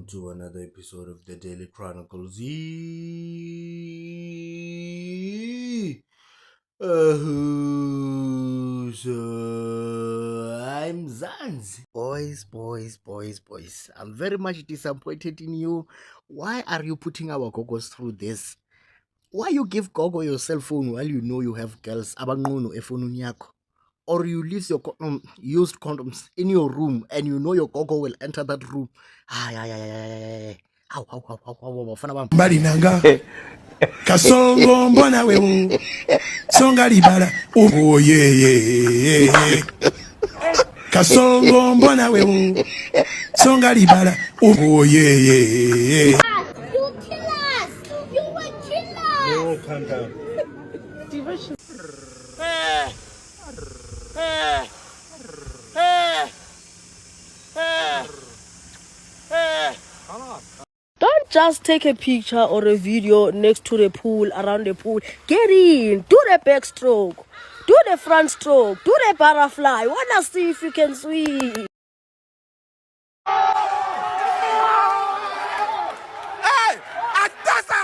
welcome to another episode of the Daily Chronicles. I'm Zanzi. Boys. I'm very much disappointed in you. Why are you putting our gogos through this? Why you give gogo your cell phone while you know you have girls abanqunu efonini yakho? Or you leave your used condoms in your room and you know your gogo will enter that room. Balinanga kasongo mbona wewe songa libala oh yeah kasongo mbona wewe songa libala oh yeah You kill us! You will kill us! No, calm down. Don't just take a picture or a video next to the pool, around the pool. Get in, do the backstroke, do the front stroke, do the butterfly. Wanna see if you can swim. Hey, Atasa!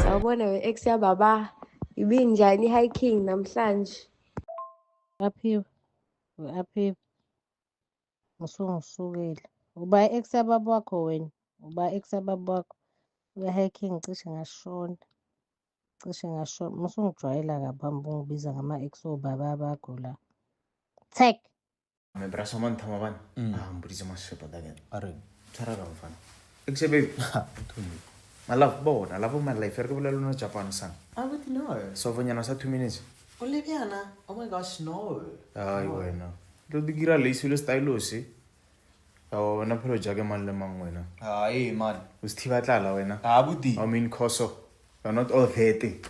Sawubona we-ex yababa ibinjani hiking namhlanje? Aphiwe usungisukile uba ex yababa wakho wena uba ex yababa wakho hiking cishe ngashona musungijwayela kabamba ungibiza ngama ex obaba bakho la tech Me brazo man thama ban. Mburiza mashepa dagen. Are. Chara ram fan. Ekse baby. My love board. I love my life. Ergo bula luna Japan san. I would know. So when yana sa 2 minutes. Oliviana, oh my gosh, no. Ay bueno. Lo digira le hizo el style si. O na pero jage man le man wena. Ay, man. Usti batla wena. Abudi. I mean koso. You're not all hating.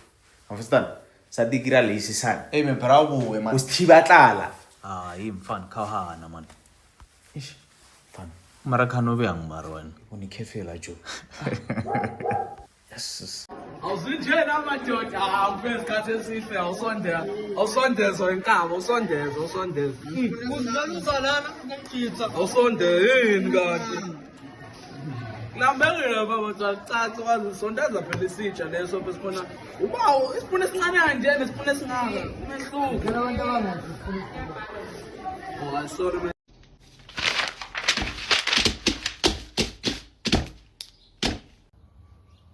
Understand? Sa digira le hizo san. Hey, me bravo, man. Usti batla. Ay, fan kahana man. Ish. Fan. Marakano bang marwan. Uni kefe la jo. Yes. Awuzinjena amadoda awufezi khathi esihle awusondezwa inkaba usondezwa uzizanisa lana ngikitsa awusondeni kanti kulambekile baba caca wazi usondeza phela isitsha leso bese khona ubawo isipune esincane kanje nesipune esingaka umehluko nabantu abangazi oh sorry man.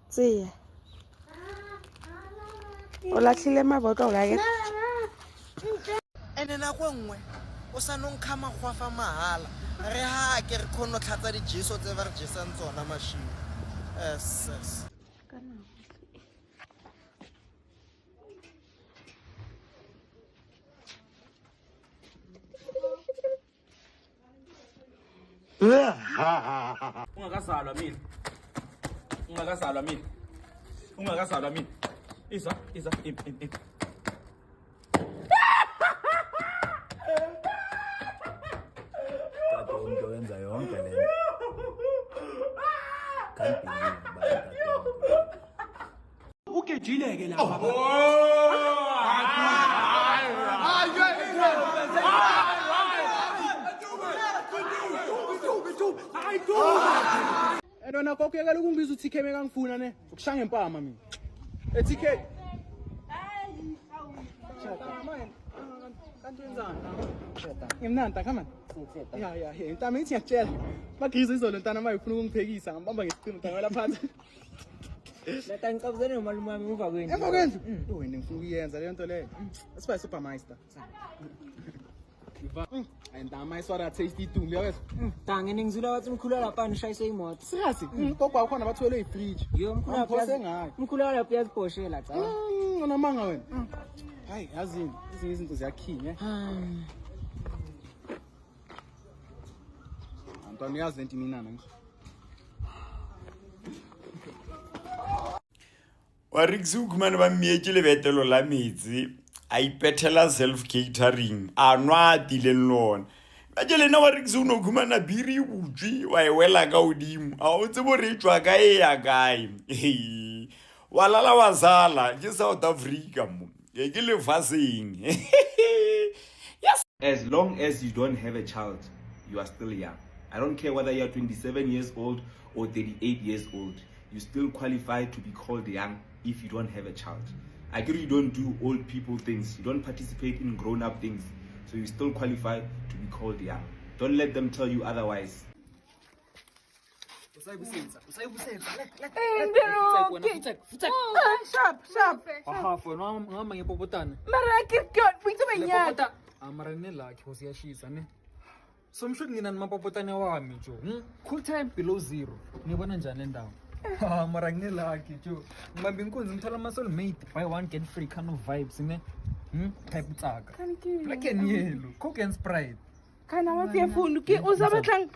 Tsiya o latlhile mabotlolo a ke ene nako nngwe o sa nong khama go fa mahala re ha ke re khono tlhatsa di jeso tse ba re jesang tsona mashimo yes ungakazalwa mina isa Tato umuntu wenza yonke le nto. Can't believe Ugejileke la baba. Edona kokho yekela ukungibiza uTK bekangifuna ne ukushanga empama mina eTK kanti wenzani ngimnanta come on ya intama ithi ngiyakutshela magiza izolo ntana mayifuna ukungiphekisa ngibamba ngesicino ntana la phansi leta ngicabuzene nomalume wami uva kwendlu emva kwendlu wena ngifuna ukuyenza leyo nto leyo asibaye supermaster Ayintama iswara taste itumbi yawethu. Dange ningizula wathi umkhulu lapha nishayise imoto. Sikazi, gogo wakhona bathwele ifridge. Yo mkhulu lapha umkhulu lapha uyazibhoshela cha. Ngamanga wena. Hayi, yazini, izinto izinto ziyakhinya. Antoni yazi lento mina nami. Wa Rix ukhumana ba mietse le betelo la metsi a ipethela self catering anwa dileng lona ba jelena wa Rix uno khumana biri butswi wa ewela ka odimo a o tsebo re tswa ka e ya kae wa lala wa zala ke South Africa mo ke le faseng as long as you don't have a child, you are still young. I don't care whether you're 27 years old or 38 years old. You still qualify to be called young if you don't have a child. I agree you don't do old people things. You don't participate in grown-up things. So you still qualify to be called young. Don't let them tell you otherwise. So msho ngina mapopotana wami jo. Cool time below zero. Ngibona njani endawo? Mara nginelaki jo. Ngibambe inkunzi ngithola ama soulmate buy one get free kind of vibes ne. Type utsaka. Black and yellow, Coke and Sprite. Kana wathi yafuna ki uzabatlang.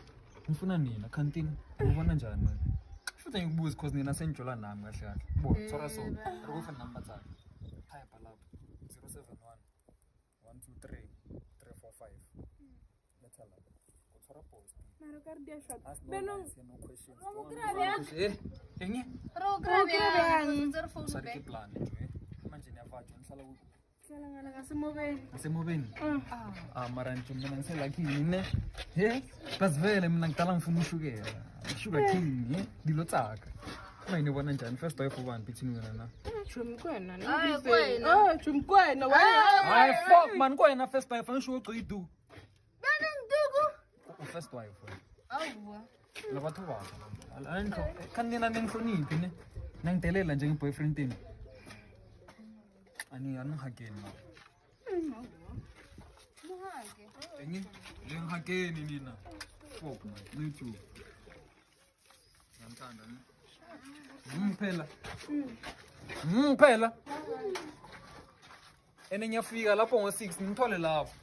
Ngifuna nina canteen. Ngibona njani manje? Futhi ngikubuza because nina senjola nami kahle kahle. Bo, tsora so. Rekufa number zakhe. Type lapha 071 123 345. Let's allow. Maro kardia shot. Benong. Engi? Sariki plan manje niyavaja nihlala kuphi? Ngala ngasemobeni. Ngasemobeni? Mara ngithi mina ngiselaki yini? Basivele mina ngidala ngifuna ushukela. Sugar king, dilo tsaka. Mina ngibona njani first wife ubani between wena na? Chumkwena na. Chumkwena wena. Hayi fuck man kwena first wife ngisho uqidu. First wife. La batho ba. Alantho kanina ninhloniphi ne? Nangitelela nje ngiboyfriend tini. Ani anihageni. Engi? Ngihageni nina. Fuck man, YouTube. Ngiyamthanda ne. Phela. Phela. Ngiyafika lapho ngo6 ngithole lapho.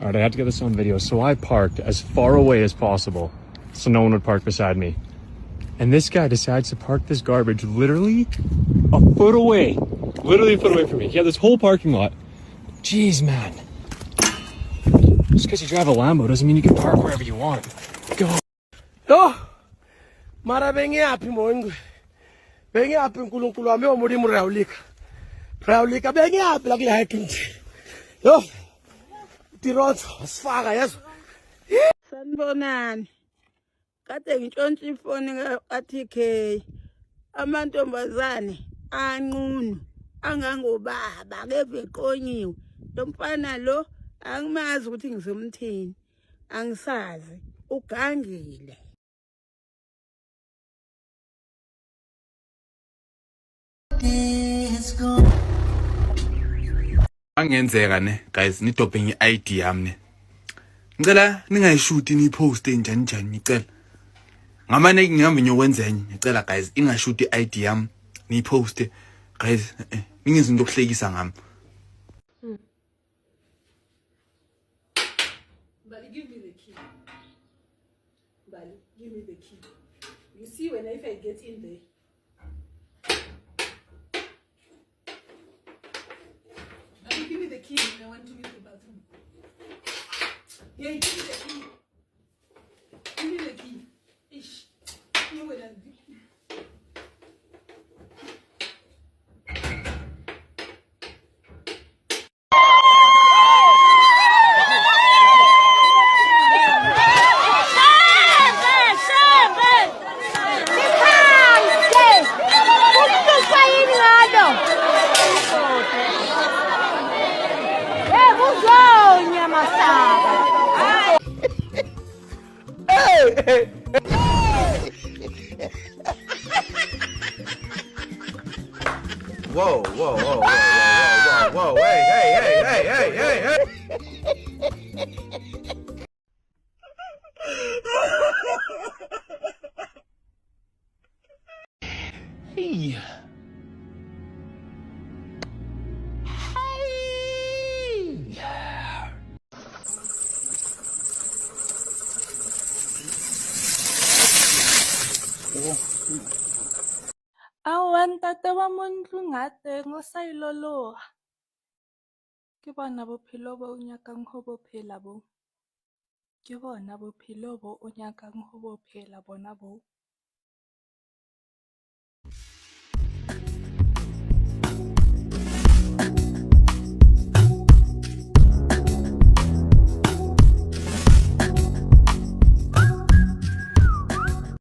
All right, I have to get this on video. So I parked as far away as possible so no one would park beside me. And this guy decides to park this garbage literally a foot away. Literally a foot away from me. He had this whole parking lot. Jeez, man. Just because you drive a Lambo doesn't mean you can park wherever you want. Go. Yo, mara bengi api moingwe. Bengi api nkulunkulu wami omurimu raulika. Raulika bengi api lagi hiking. Yo. Tiroto, asifaka yeso. Sanibonani. Kade ngitshontsha ifoni ka-TK. Amantombazane anqunu angangobaba keve qonyiwe. Lo mfana lo angimazi ukuthi ngizomthini. Angisazi. Ugangile. Angenzeka ne guys nidobhe nge-ID yami ne. Ngicela ningayishuthi niposte njani njani ngicela. Ngamane ngihambe ngiyokwenza enye ngicela guys ingashuthi i-ID yami niposte guys ningenzi into okuhlekisa ngami. Bali, give me the key. Bali, give me the key. You see when if I get in there. Bali, give me the key. I want to use the bathroom. Yeah, give me the key. Give me the key. Ish. You will have Whoa, whoa, whoa, whoa, whoa, whoa, whoa, hey. Hey. Awan tata wa montlo ngate ngo sa iloloha. Ke bona bophelo bo o nyakang ho bophela bo. Ke bona bophelo bo o nyakang ho bophela bona bo.